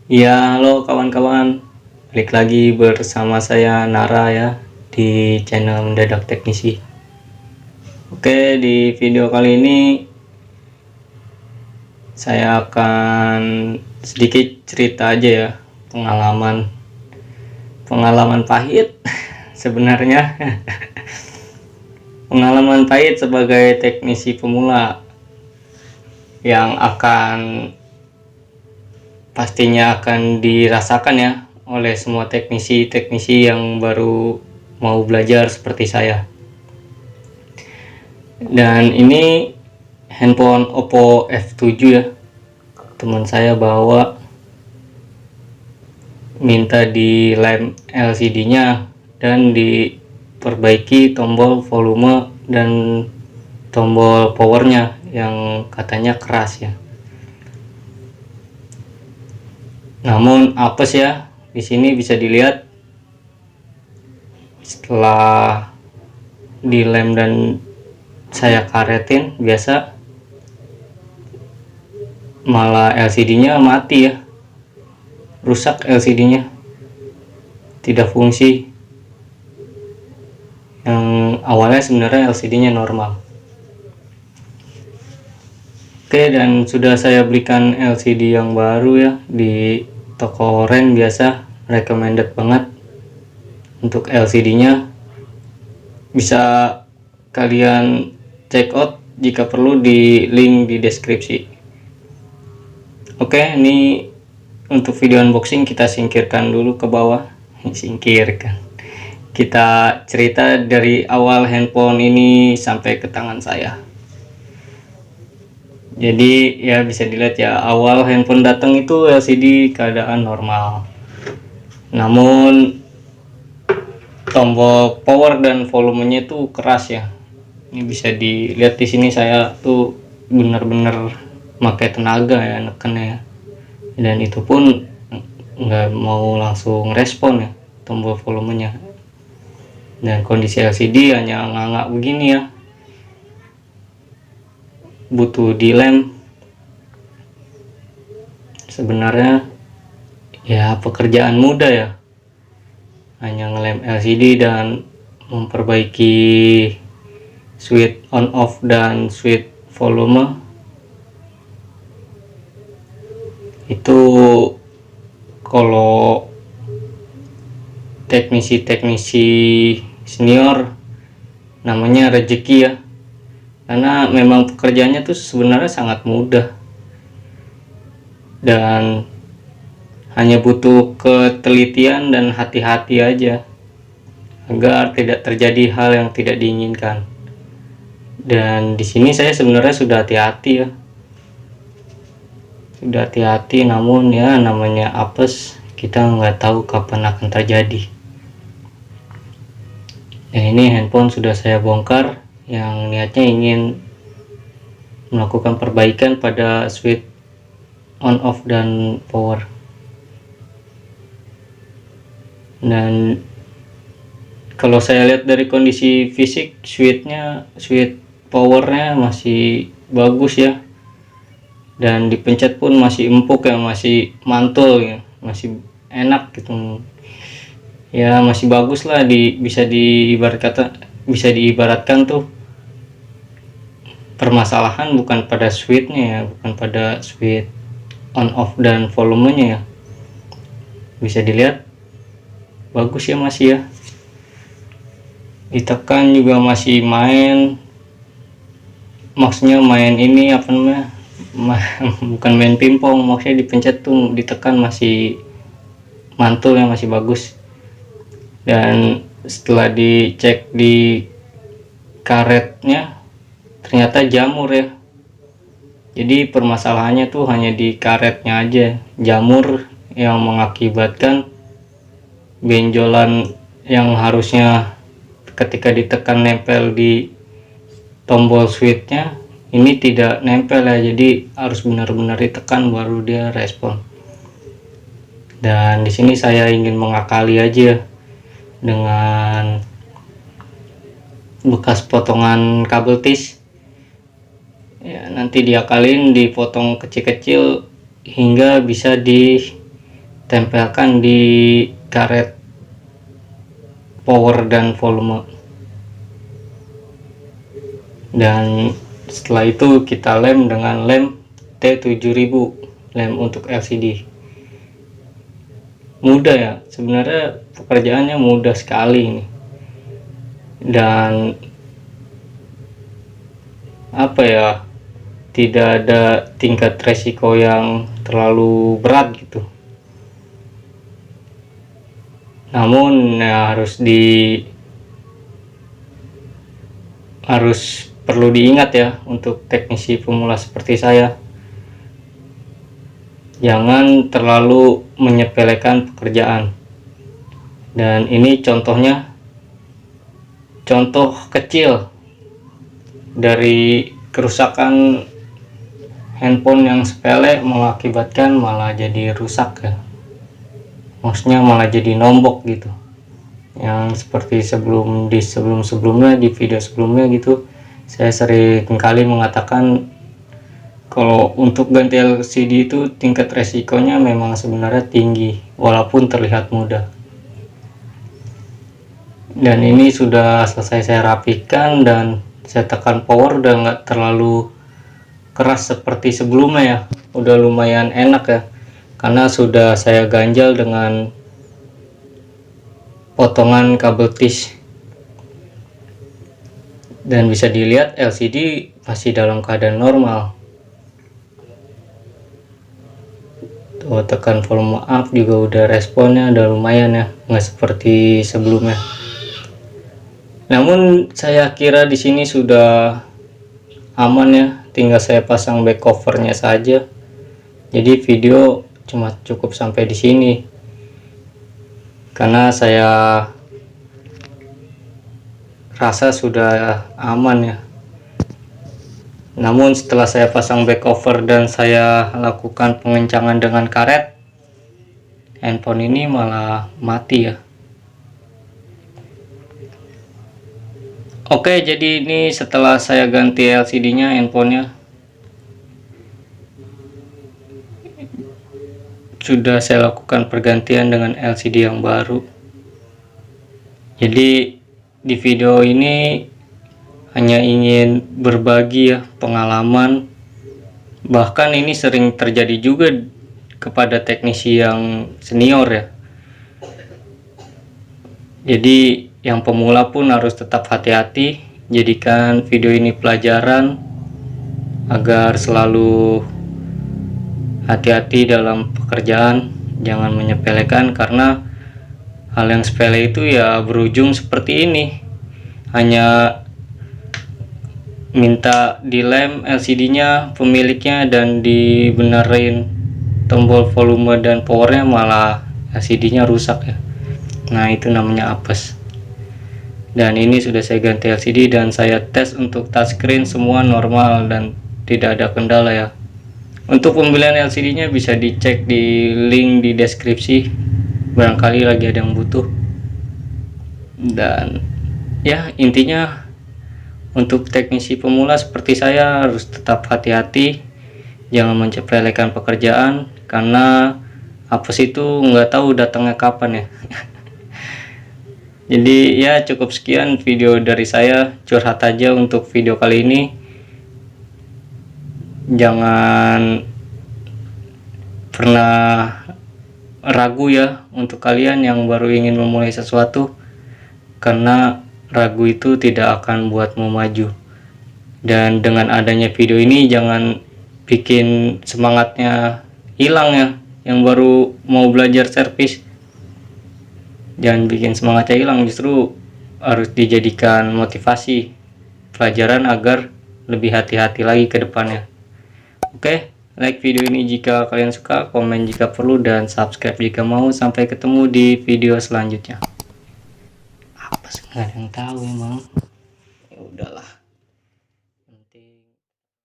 Ya, halo kawan-kawan. Balik lagi bersama saya Nara ya di channel Mendadak Teknisi. Oke, di video kali ini saya akan sedikit cerita aja ya, pengalaman pahit sebenarnya. Pengalaman pahit sebagai teknisi pemula yang pastinya akan dirasakan ya oleh semua teknisi-teknisi yang baru mau belajar seperti saya. Dan ini handphone Oppo F7 ya, teman saya bawa, minta dilem LCD nya dan diperbaiki tombol volume dan tombol powernya yang katanya keras ya. Namun apes ya, di sini bisa dilihat setelah dilem dan saya karetin biasa, malah LCD-nya mati ya, rusak LCD-nya, tidak fungsi. Yang awalnya sebenarnya LCD-nya normal. Oke, dan sudah saya belikan LCD yang baru ya di toko oren biasa, recommended banget untuk LCD-nya. Bisa kalian check out jika perlu di link di deskripsi. Oke, ini untuk video unboxing kita singkirkan dulu ke bawah. Singkirkan. Kita cerita dari awal handphone ini sampai ke tangan saya. Jadi ya bisa dilihat ya, awal handphone datang itu LCD keadaan normal. Namun tombol power dan volumenya itu keras ya. Ini bisa dilihat di sini, saya tuh bener-bener pakai tenaga ya nekennya ya. Dan itu pun nggak mau langsung respon ya tombol volumenya. Dan kondisi LCD hanya nganga begini ya, butuh dilem. Sebenarnya ya pekerjaan mudah ya, hanya ngelem LCD dan memperbaiki switch on off dan switch volume. Itu kalau teknisi-teknisi senior namanya rezeki ya, karena memang pekerjaannya tuh sebenarnya sangat mudah dan hanya butuh ketelitian dan hati-hati aja agar tidak terjadi hal yang tidak diinginkan. Dan di sini saya sebenarnya sudah hati-hati ya, namun ya namanya apes, kita nggak tahu kapan akan terjadi. Ya, ini handphone sudah saya bongkar yang niatnya ingin melakukan perbaikan pada switch on off dan power. Dan kalau saya lihat dari kondisi fisik, switch powernya masih bagus ya, dan dipencet pun masih empuk ya, masih mantul ya, masih enak gitu ya, masih bagus lah. Bisa diibaratkan tuh permasalahan bukan pada switchnya ya, bukan pada switch on off dan volumenya ya. Bisa dilihat bagus ya, masih ya, ditekan juga masih main, maksudnya main ini apa namanya, bukan main pingpong, maksudnya dipencet tuh ditekan masih mantul ya, masih bagus. Dan setelah dicek di karetnya ternyata jamur ya. Jadi permasalahannya tuh hanya di karetnya aja, jamur yang mengakibatkan benjolan yang harusnya ketika ditekan nempel di tombol switchnya ini tidak nempel ya, jadi harus benar-benar ditekan baru dia respon. Dan di sini saya ingin mengakali aja dengan bekas potongan kabel tis ya, nanti diakalin, dipotong kecil-kecil hingga bisa di tempelkan di karet power dan volume, dan setelah itu kita lem dengan lem T7000, lem untuk LCD. Mudah ya, sebenarnya pekerjaannya mudah sekali ini, dan apa ya, tidak ada tingkat resiko yang terlalu berat gitu. Namun ya, harus perlu diingat ya untuk teknisi pemula seperti saya, jangan terlalu menyepelekan pekerjaan. Dan ini contohnya, contoh kecil dari kerusakan handphone yang sepele mengakibatkan malah jadi rusak ya, maksudnya malah jadi nombok gitu. Yang seperti sebelumnya di video sebelumnya gitu, saya sering kali mengatakan kalau untuk ganti LCD itu tingkat resikonya memang sebenarnya tinggi walaupun terlihat mudah. Dan ini sudah selesai saya rapikan dan saya tekan power, udah nggak terlalu keras seperti sebelumnya ya, udah lumayan enak ya, karena sudah saya ganjal dengan potongan kabel tis. Dan bisa dilihat LCD masih dalam keadaan normal. Tuh, tekan volume up juga udah, responnya udah lumayan ya, nggak seperti sebelumnya. Namun saya kira di sini sudah aman ya, tinggal saya pasang back covernya saja. Jadi video cuma cukup sampai di sini karena saya rasa sudah aman ya. Namun setelah saya pasang back cover dan saya lakukan pengencangan dengan karet, handphone ini malah mati ya. Oke, jadi ini setelah saya ganti LCD nya, handphonenya sudah saya lakukan pergantian dengan LCD yang baru. Jadi di video ini hanya ingin berbagi ya pengalaman, bahkan ini sering terjadi juga kepada teknisi yang senior ya. Jadi yang pemula pun harus tetap hati-hati, jadikan video ini pelajaran agar selalu hati-hati dalam pekerjaan, jangan menyepelekan, karena hal yang sepele itu ya berujung seperti ini, hanya minta dilem LCD-nya pemiliknya dan dibenerin tombol volume dan powernya, malah LCD-nya rusak ya. Nah, itu namanya apes. Dan ini sudah saya ganti LCD dan saya tes untuk touchscreen semua normal dan tidak ada kendala ya. Untuk pembelian LCD-nya bisa dicek di link di deskripsi, barangkali lagi ada yang butuh. Dan ya, intinya untuk teknisi pemula seperti saya harus tetap hati-hati, jangan menyepelekan pekerjaan, karena apes itu nggak tahu datangnya kapan ya. Jadi ya, cukup sekian video dari saya, curhat aja untuk video kali ini. Jangan pernah ragu ya untuk kalian yang baru ingin memulai sesuatu, karena ragu itu tidak akan buatmu maju. Dan dengan adanya video ini jangan bikin semangatnya hilang ya, yang baru mau belajar servis. Jangan bikin semangatnya hilang, justru harus dijadikan motivasi pelajaran agar lebih hati-hati lagi ke depannya. Oke, like video ini jika kalian suka, komen jika perlu, dan subscribe jika mau. Sampai ketemu di video selanjutnya. Apa sih, nggak ada yang tahu emang. Ya udahlah.